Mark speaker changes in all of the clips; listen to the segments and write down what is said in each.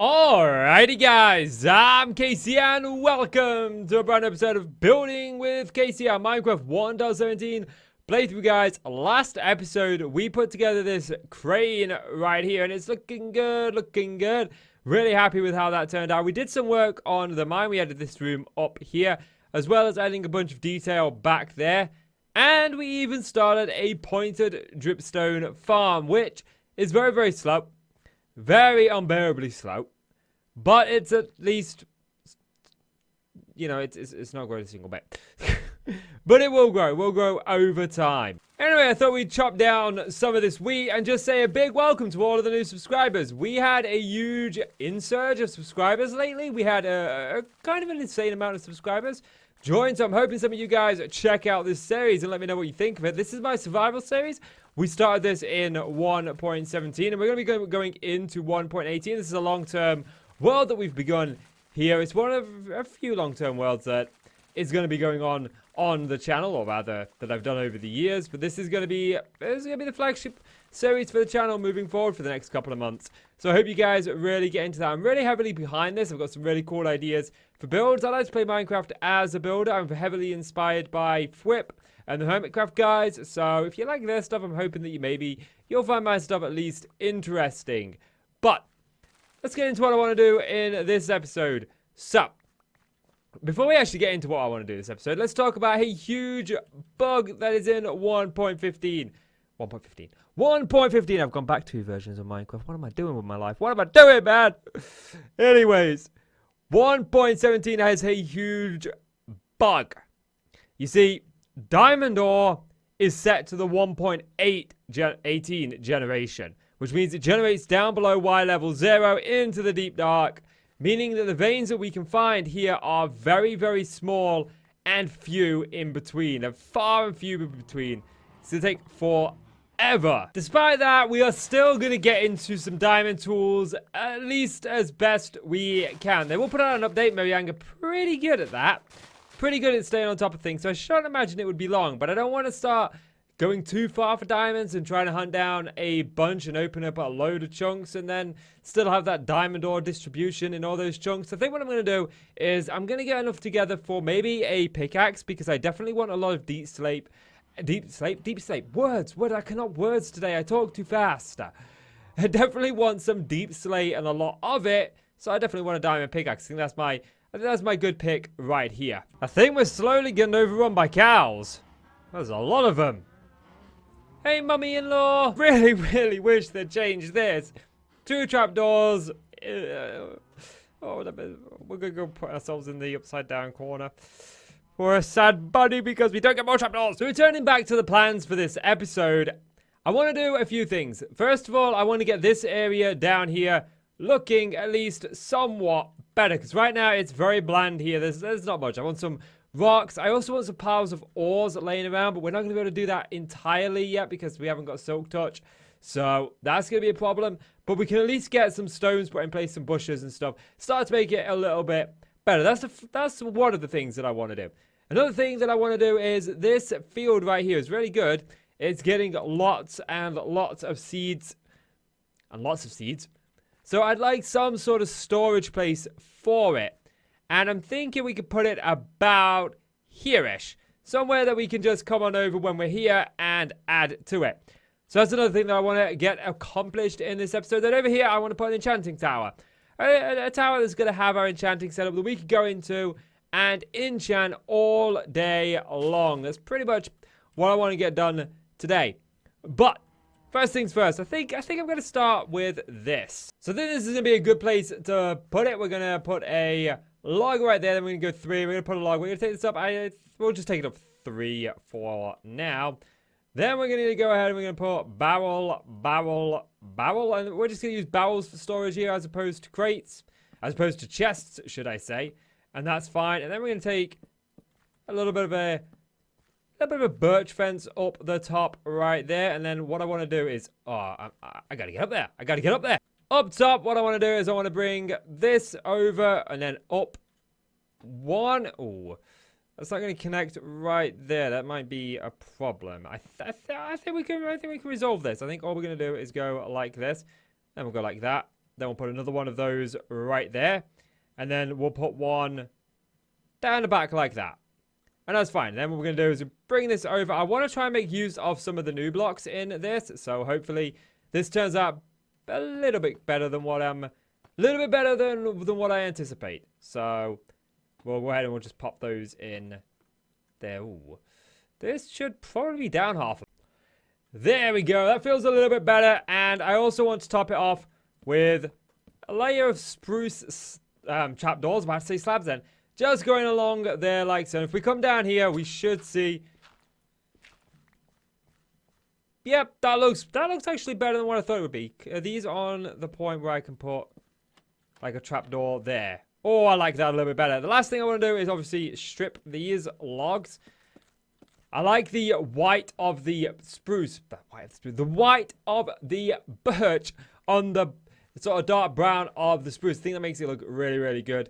Speaker 1: Alrighty guys, I'm Casey and welcome to a brand new episode of Building with Casey on Minecraft 1.17 playthrough. Guys, last episode we put together this crane right here and it's looking good. Really happy with how that turned out. We did some work on the mine. We added this room up here as well as adding a bunch of detail back there, and we even started a pointed dripstone farm, which is very slow. Very unbearably slow, but it's at least, you know, it's not growing a single bit. But it will grow. We'll grow over time. Anyway, I thought we'd chop down some of this wheat and just say a big welcome to all of the new subscribers. We had a huge insurge of subscribers lately. We had a kind of an insane amount of subscribers join, so I'm hoping some of you guys check out this series and let me know what you think of it. This is my survival series. We started this in 1.17 and we're going to be going into 1.18. This is a long-term world that we've begun here. It's one of a few long-term worlds that is going to be going on the channel, or rather that I've done over the years. But this is going to be the flagship series for the channel moving forward for the next couple of months. So I hope you guys really get into that. I'm really heavily behind this. I've got some really cool ideas for builds. I like to play Minecraft as a builder. I'm heavily inspired by Fwip and the Hermitcraft guys. So if you like their stuff, I'm hoping that you'll find my stuff at least interesting. But let's get into what I want to do in this episode. So before we actually get into what I want to do this episode, let's talk about a huge bug that is in 1.15. 1.15. I've gone back 2 versions of Minecraft. What am I doing with my life? What am I doing, man? Anyways, 1.17 has a huge bug. You see, diamond ore is set to the 1.18 generation, which means it generates down below Y level 0 into the deep dark, meaning that the veins that we can find here are very small and few in between. They're far and few in between. It's going to take forever. Despite that, we are still going to get into some diamond tools, at least as best we can. They will put out an update. Mojang are pretty good at that. Pretty good at staying on top of things, so I shouldn't imagine it would be long, but I don't want to start going too far for diamonds and trying to hunt down a bunch and open up a load of chunks and then still have that diamond ore distribution in all those chunks. I think what I'm going to do is I'm going to get enough together for maybe a pickaxe, because I definitely want a lot of deep slate. Words. I cannot words today. I talk too fast. I definitely want some deep slate and a lot of it, so I definitely want a diamond pickaxe. I think that's my good pick right here. I think we're slowly getting overrun by cows. There's a lot of them. Hey, mummy-in-law. Really wish they'd change this. 2 trapdoors. We're going to go put ourselves in the upside down corner. We're a sad bunny because we don't get more trapdoors. So returning back to the plans for this episode, I want to do a few things. First of all, I want to get this area down here looking at least somewhat better, because right now it's very bland here. There's not much. I want some rocks. I also want some piles of ores laying around, but we're not going to be able to do that entirely yet because we haven't got silk touch. So that's going to be a problem, but we can at least get some stones put in place, some bushes and stuff. Start to make it a little bit better. That's one of the things that I want to do. Another thing that I want to do is this field right here is really good. It's getting lots and lots of seeds. So I'd like some sort of storage place for it. And I'm thinking we could put it about here-ish. Somewhere that we can just come on over when we're here and add to it. So that's another thing that I want to get accomplished in this episode. Then over here, I want to put an enchanting tower. A tower that's going to have our enchanting setup that we can go into and enchant all day long. That's pretty much what I want to get done today. But first things first, I think I'm going to start with this. So I think this is going to be a good place to put it. We're going to put a log right there. Then we're going to go 3. We're going to put a log. We're going to take this up. We'll just take it up 3 for now. Then we're going to go ahead and we're going to put barrel. And we're just going to use barrels for storage here as opposed to crates. As opposed to chests, should I say. And that's fine. And then we're going to take a little bit of a birch fence up the top right there. And then what I want to do is, I got to get up there. Up top, what I want to do is I want to bring this over and then up 1. Oh, that's not going to connect right there. That might be a problem. I think we can resolve this. I think all we're going to do is go like this. Then we'll go like that. Then we'll put another one of those right there. And then we'll put one down the back like that. And that's fine. Then what we're going to do is bring this over. I want to try and make use of some of the new blocks in this. So hopefully this turns out a little bit better than what I'm... A little bit better than what I anticipate. So we'll go ahead and we'll just pop those in there. Ooh. This should probably be down half. There we go. That feels a little bit better. And I also want to top it off with a layer of spruce trapdoors. I'm about to say slabs then. Just going along there like so. And if we come down here, we should see... Yep, that looks actually better than what I thought it would be. Are these on the point where I can put like a trapdoor there? Oh, I like that a little bit better. The last thing I want to do is obviously strip these logs. I like the white of the spruce. The white of the birch on the sort of dark brown of the spruce. I think that makes it look really, really good.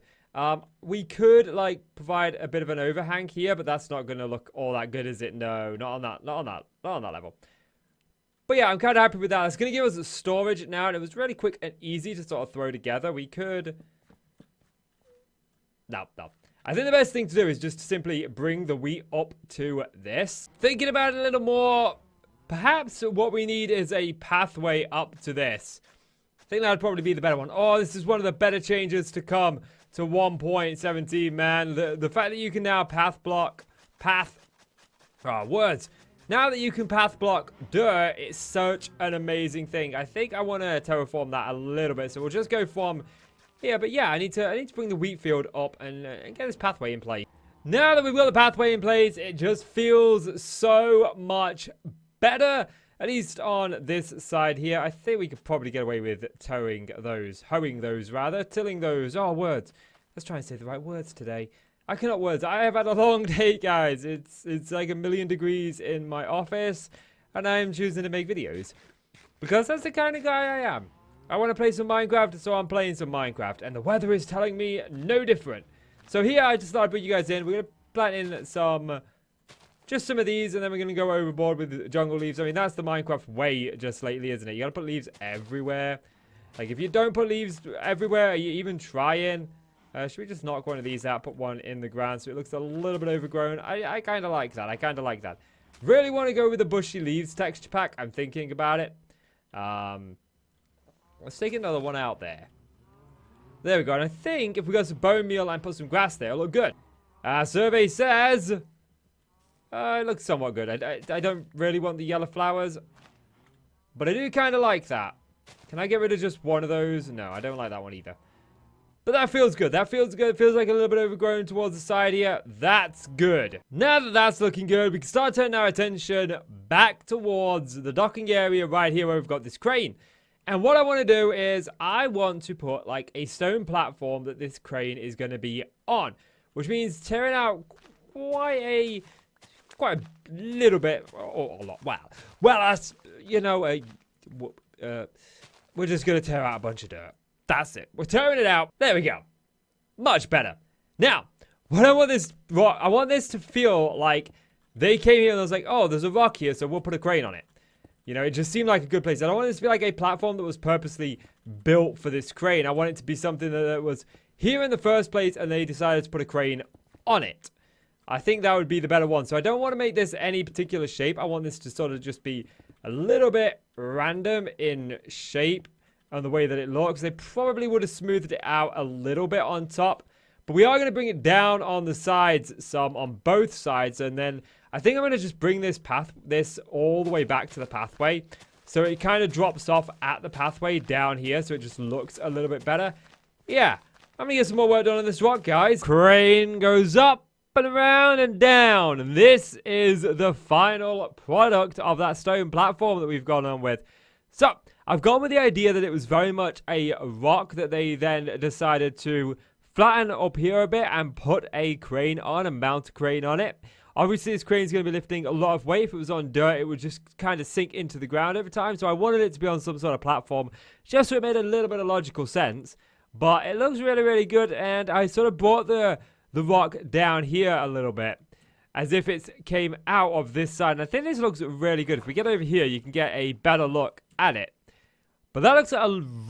Speaker 1: We could like provide a bit of an overhang here, but that's not going to look all that good, is it? No, not on that level. But yeah, I'm kind of happy with that. It's going to give us storage now, and it was really quick and easy to sort of throw together. We could... No. I think the best thing to do is just simply bring the wheat up to this. Thinking about it a little more, perhaps what we need is a pathway up to this. I think that would probably be the better one. Oh, this is one of the better changes to come to 1.17, man. The fact that you can now words. Now that you can path block dirt, it's such an amazing thing. I think I want to terraform that a little bit. So we'll just go from here. But yeah, I need to bring the wheat field up and get this pathway in place. Now that we've got the pathway in place, it just feels so much better. At least on this side here. I think we could probably get away with tilling those. Oh, words. Let's try and say the right words today. I cannot words. I have had a long day, guys. It's like 1,000,000 degrees in my office, and I am choosing to make videos because that's the kind of guy I am. I want to play some Minecraft, so I'm playing some Minecraft, and the weather is telling me no different. So here, I just thought I'd put you guys in. We're gonna plant in just some of these, and then we're gonna go overboard with jungle leaves. I mean, that's the Minecraft way just lately, isn't it? You gotta put leaves everywhere. Like, if you don't put leaves everywhere, are you even trying? Should we just knock one of these out, put one in the ground so it looks a little bit overgrown? I kind of like that. Really want to go with the bushy leaves texture pack. I'm thinking about it. Let's take another one out there. There we go. And I think if we got some bone meal and put some grass there, it'll look good. Survey says... it looks somewhat good. I don't really want the yellow flowers, but I do kind of like that. Can I get rid of just one of those? No, I don't like that one either. But that feels good. That feels good. It feels like a little bit overgrown towards the side here. That's good. Now that that's looking good, we can start turning our attention back towards the docking area right here where we've got this crane. And what I want to do is I want to put like a stone platform that this crane is going to be on, which means tearing out quite a little bit, or a lot. Well, that's, you know, we're just going to tear out a bunch of dirt. That's it. We're tearing it out. There we go. Much better. Now, what I want this to feel like they came here and I was like, oh, there's a rock here, so we'll put a crane on it. You know, it just seemed like a good place. I don't want this to be like a platform that was purposely built for this crane. I want it to be something that was here in the first place and they decided to put a crane on it. I think that would be the better one. So I don't want to make this any particular shape. I want this to sort of just be a little bit random in shape and the way that it looks. They probably would have smoothed it out a little bit on top. But we are going to bring it down on the sides some, on both sides. And then I think I'm going to just bring this all the way back to the pathway. So it kind of drops off at the pathway down here. So it just looks a little bit better. Yeah, I'm going to get some more work done on this rock, guys. Crane goes up and around and down. And this is the final product of that stone platform that we've gone on with. So I've gone with the idea that it was very much a rock that they then decided to flatten up here a bit and put a crane on and mount a crane on it. Obviously, this crane is going to be lifting a lot of weight. If it was on dirt, it would just kind of sink into the ground over time. So I wanted it to be on some sort of platform just so it made a little bit of logical sense. But it looks really, really good. And I sort of brought the rock down here a little bit as if it came out of this side. And I think this looks really good. If we get over here, you can get a better look at it. But that looks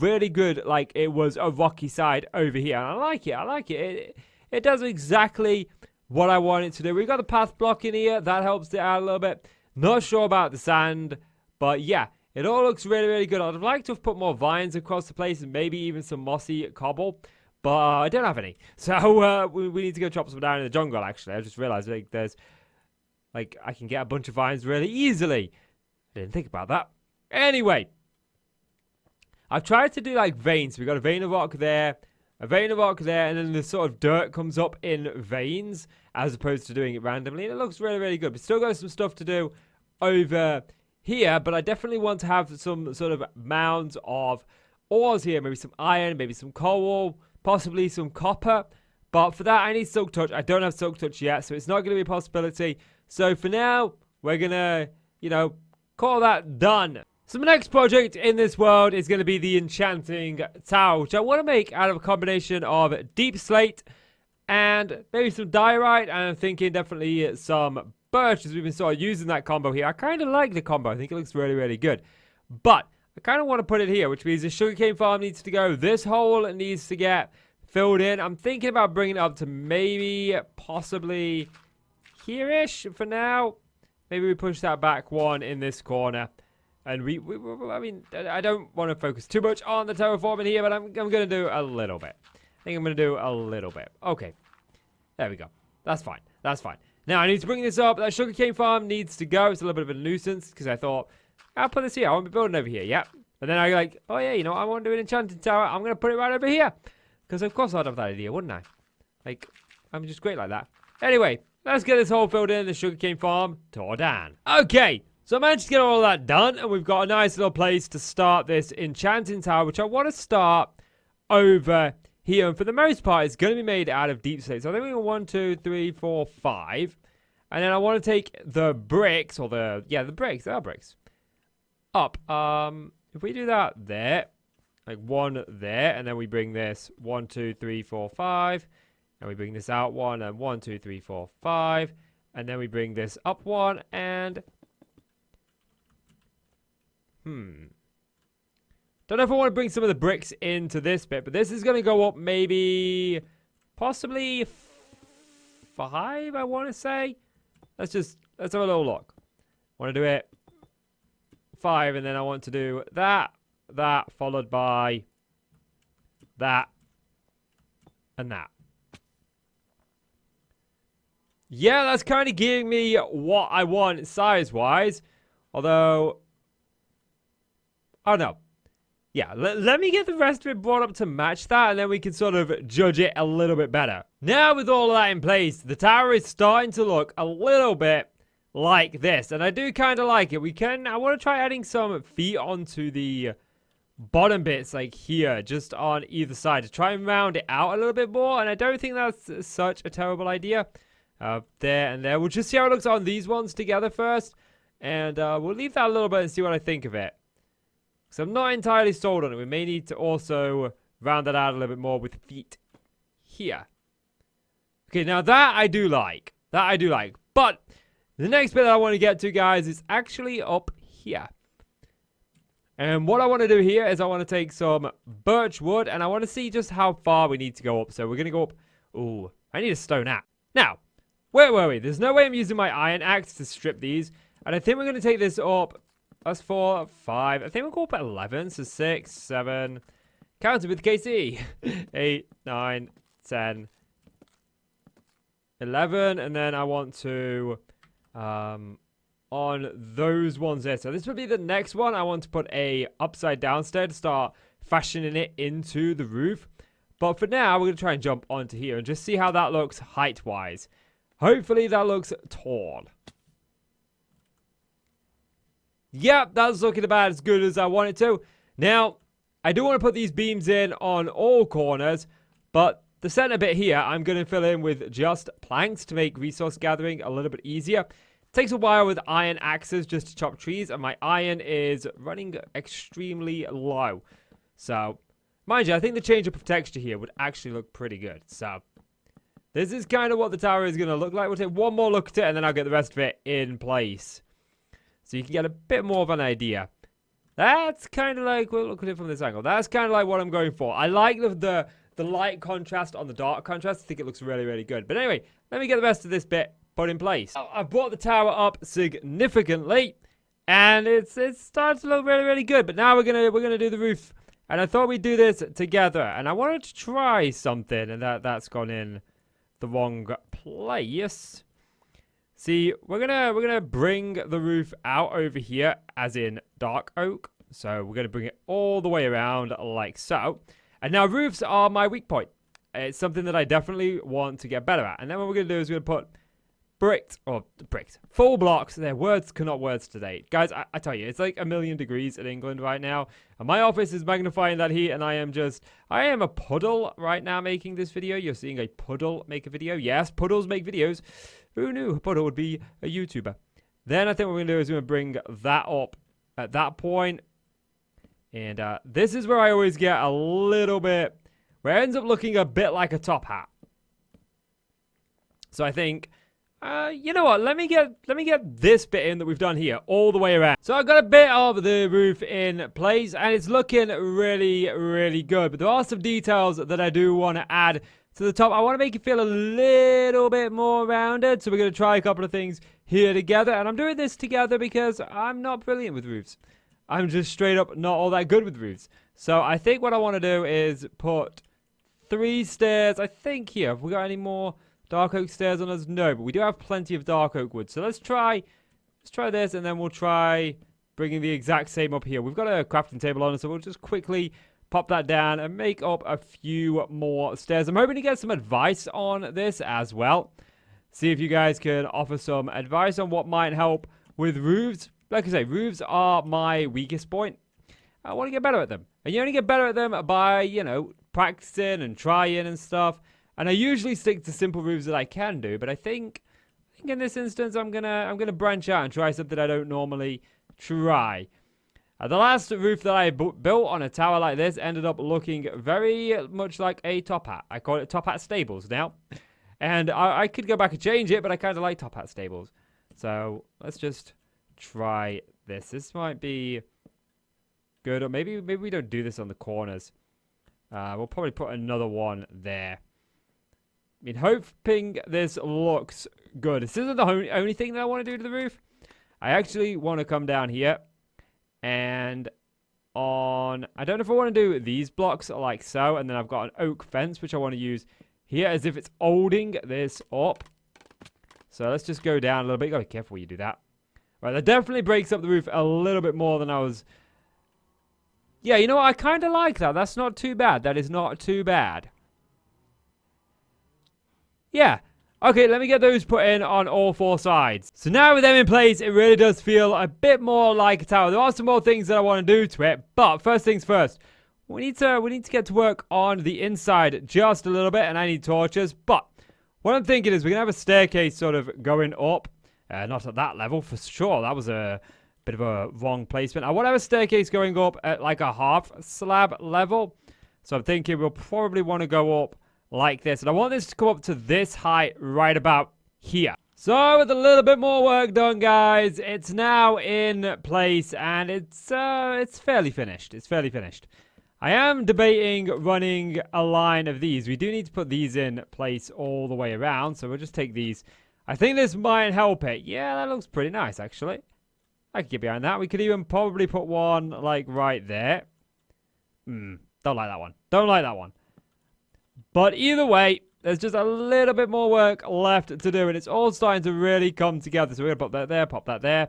Speaker 1: really good, like it was a rocky side over here. And I like it. It does exactly what I want it to do. We've got the path block in here. That helps it out a little bit. Not sure about the sand. But yeah, it all looks really, really good. I'd like to have put more vines across the place and maybe even some mossy cobble. But I don't have any. So we need to go chop some down in the jungle, actually. I just realized like, I can get a bunch of vines really easily. I didn't think about that. Anyway. I've tried to do like veins. We've got a vein of rock there, a vein of rock there, and then the sort of dirt comes up in veins as opposed to doing it randomly. And it looks really, really good. We still got some stuff to do over here, but I definitely want to have some sort of mounds of ores here. Maybe some iron, maybe some coal, possibly some copper. But for that, I need Silk Touch. I don't have Silk Touch yet, so it's not going to be a possibility. So for now, we're going to, call that done. So my next project in this world is going to be the Enchanting Tower, which I want to make out of a combination of deep slate and maybe some diorite, and I'm thinking definitely some birch, as we've been sort of using that combo here. I kind of like the combo. I think it looks really, really good. But I kind of want to put it here, which means the sugarcane farm needs to go. This hole needs to get filled in. I'm thinking about bringing it up to maybe, possibly here-ish for now. Maybe we push that back one in this corner. And I mean, I don't want to focus too much on the terraforming here, but I'm going to do a little bit. I think I'm going to do a little bit. Okay. There we go. That's fine. That's fine. Now, I need to bring this up. That sugarcane farm needs to go. It's a little bit of a nuisance because I thought, I'll put this here. I won't be building over here. Yeah. And then I like, oh yeah, I want to do an enchanting tower. I'm going to put it right over here. Because of course I'd have that idea, wouldn't I? Like, I'm just great like that. Anyway, let's get this hole filled in. The sugarcane farm tore down. Okay. So I managed to get all that done, and we've got a nice little place to start this enchanting tower, which I want to start over here. And for the most part, it's going to be made out of deep slate. So I think we got 1, 2, 3, 4, 5. And then I want to take the bricks, or the bricks, they are bricks, up. If we do that there, like one there, and then we bring this 1, 2, 3, 4, 5. And we bring this out one, and 1, 2, 3, 4, 5. And then we bring this up one, and... Don't know if I want to bring some of the bricks into this bit, but this is going to go up maybe, possibly 5, I want to say. Let's have a little look. I want to do it 5, and then I want to do that, followed by that, and that. Yeah, that's kind of giving me what I want size-wise, although... Oh, no. Yeah, let me get the rest of it brought up to match that, and then we can sort of judge it a little bit better. Now, with all of that in place, the tower is starting to look a little bit like this, and I do kind of like it. I want to try adding some feet onto the bottom bits, like here, just on either side, to try and round it out a little bit more, and I don't think that's such a terrible idea. There and there. We'll just see how it looks on these ones together first, and we'll leave that a little bit and see what I think of it. So I'm not entirely sold on it. We may need to also round that out a little bit more with feet here. Okay, now that I do like. But the next bit that I want to get to, guys, is actually up here. And what I want to do here is I want to take some birch wood, and I want to see just how far we need to go up. So we're going to go up. Ooh, I need a stone axe. Now, where were we? There's no way I'm using my iron axe to strip these. And I think we're going to take this up. That's 4, 5. I think we'll go up at 11. So 6, 7. Counted with KC. 8, 9, 10, 11. And then I want to, on those ones there. So this would be the next one. I want to put a upside down stair to start fashioning it into the roof. But for now, we're going to try and jump onto here and just see how that looks height-wise. Hopefully that looks tall. Yep, that's looking about as good as I want it to. Now, I do want to put these beams in on all corners, but the center bit here, I'm going to fill in with just planks to make resource gathering a little bit easier. It takes a while with iron axes just to chop trees, and my iron is running extremely low. So, mind you, I think the change up of texture here would actually look pretty good. So, this is kind of what the tower is going to look like. We'll take one more look at it, and then I'll get the rest of it in place. So you can get a bit more of an idea. That's kind of like, we'll look at it from this angle. That's kind of like what I'm going for. I like the light contrast on the dark contrast. I think it looks really, really good. But anyway, let me get the rest of this bit put in place. I've brought the tower up significantly, and it's starting to look really, really good. But now we're gonna do the roof, and I thought we'd do this together. And I wanted to try something, and that's gone in the wrong place. See, we're gonna bring the roof out over here, as in dark oak. So we're gonna bring it all the way around like so. And now roofs are my weak point. It's something that I definitely want to get better at. And then what we're gonna do is we're gonna put full blocks. Their words cannot words today. Guys, I tell you, it's like 1,000,000 degrees in England right now. And my office is magnifying that heat, and I am a puddle right now making this video. You're seeing a puddle make a video. Yes, puddles make videos. Who knew a puddle would be a YouTuber? Then I think what we're going to do is we're going to bring that up at that point. And this is where I always get a little bit, where it ends up looking a bit like a top hat. So I think, you know what? Let me get this bit in that we've done here all the way around. So I've got a bit of the roof in place, and it's looking really, really good. But there are some details that I do want to add to the top. I want to make it feel a little bit more rounded. So we're going to try a couple of things here together. And I'm doing this together because I'm not brilliant with roofs. I'm just straight up not all that good with roofs. So I think what I want to do is put 3 stairs, I think, here. Have we got any more dark oak stairs on us? No, but we do have plenty of dark oak wood. So let's try this, and then we'll try bringing the exact same up here. We've got a crafting table on us, so we'll just quickly pop that down and make up a few more stairs. I'm hoping to get some advice on this as well. See if you guys can offer some advice on what might help with roofs. Like I say, roofs are my weakest point. I want to get better at them. And you only get better at them by, you know, practicing and trying and stuff. And I usually stick to simple roofs that I can do. But I think in this instance, I'm gonna branch out and try something I don't normally try. The last roof that I built on a tower like this ended up looking very much like a top hat. I call it top hat stables now. And I could go back and change it, but I kind of like top hat stables. So let's just try this. This might be good. Or maybe we don't do this on the corners. We'll probably put another one there. I mean, hoping this looks good. This isn't the only thing that I want to do to the roof. I actually want to come down here. And I don't know if I want to do these blocks like so. And then I've got an oak fence, which I want to use here as if it's holding this up. So let's just go down a little bit. You got to be careful when you do that. Right, that definitely breaks up the roof a little bit more than I was. Yeah, you know what? I kind of like that. That's not too bad. That is not too bad. Yeah. Okay, let me get those put in on all 4 sides. So now with them in place, it really does feel a bit more like a tower. There are some more things that I want to do to it, but first things first, we need to get to work on the inside just a little bit, and I need torches. But what I'm thinking is we're gonna have a staircase sort of going up, not at that level for sure. That was a bit of a wrong placement. I want to have a staircase going up at like a half slab level. So I'm thinking we'll probably want to go up like this, and I want this to come up to this height right about here. So with a little bit more work done, guys, it's now in place, and it's fairly finished. It's fairly finished. I am debating running a line of these. We do need to put these in place all the way around, so we'll just take these. I think this might help it. Yeah, that looks pretty nice, actually. I could get behind that. We could even probably put one like right there. Don't like that one. Don't like that one. But either way, there's just a little bit more work left to do, and it's all starting to really come together. So we're going to pop that there.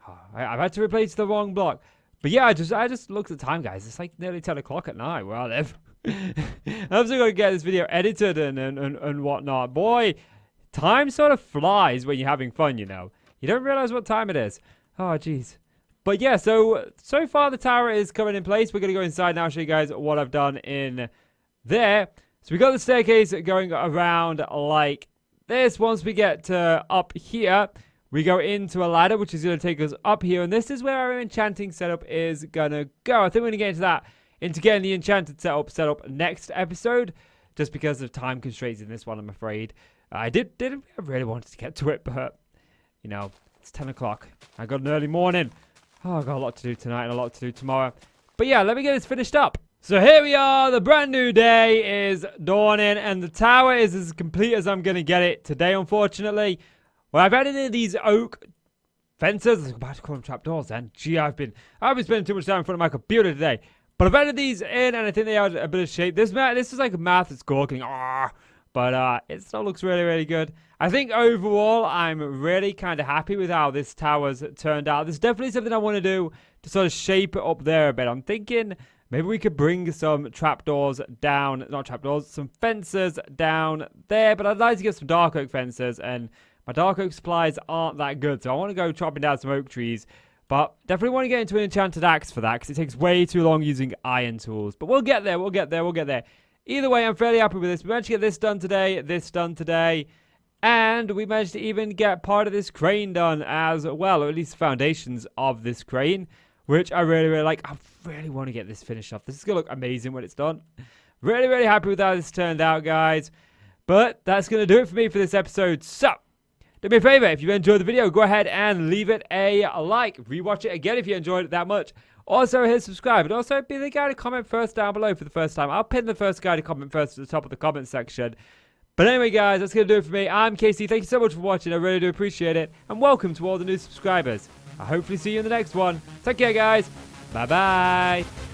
Speaker 1: Oh, I've had to replace the wrong block. But yeah, I just looked at the time, guys. It's like nearly 10 o'clock at night where I live. I'm still going to get this video edited and whatnot. Boy, time sort of flies when you're having fun, you know. You don't realize what time it is. Oh, jeez. But yeah, so far the tower is coming in place. We're going to go inside now and show you guys what I've done in there. So we got the staircase going around like this. Once we get up here, we go into a ladder, which is going to take us up here. And this is where our enchanting setup is going to go. I think we're going to get into that, into getting the enchanted setup next episode, just because of time constraints in this one, I'm afraid. I really wanted to get to it, but, you know, it's 10 o'clock. I got an early morning. Oh, I've got a lot to do tonight and a lot to do tomorrow. But yeah, let me get this finished up. So here we are. The brand new day is dawning, and the tower is as complete as I'm going to get it today, unfortunately. Well, I've added in these oak fences. I was about to call them trapdoors then. Gee, I've been spending too much time in front of my computer today. But I've added these in, and I think they add a bit of shape. This is like a math that's gawking. But it still looks really, really good. I think overall, I'm really kind of happy with how this tower's turned out. There's definitely something I want to do to sort of shape it up there a bit. I'm thinking maybe we could bring some trapdoors down. Not trapdoors, some fences down there. But I'd like to get some dark oak fences, and my dark oak supplies aren't that good. So I want to go chopping down some oak trees. But definitely want to get into an enchanted axe for that, because it takes way too long using iron tools. But we'll get there, we'll get there, we'll get there. Either way, I'm fairly happy with this. We managed to get this done today, and we managed to even get part of this crane done as well, or at least foundations of this crane, which I really, really like. I really want to get this finished off. This is going to look amazing when it's done. Really, really happy with how this turned out, guys. But that's going to do it for me for this episode. So, do me a favor, if you enjoyed the video, go ahead and leave it a like. Rewatch it again if you enjoyed it that much. Also, hit subscribe, and also be the guy to comment first down below for the first time. I'll pin the first guy to comment first at the top of the comment section. But anyway, guys, that's going to do it for me. I'm Casey. Thank you so much for watching. I really do appreciate it. And welcome to all the new subscribers. I'll hopefully see you in the next one. Take care, guys. Bye-bye.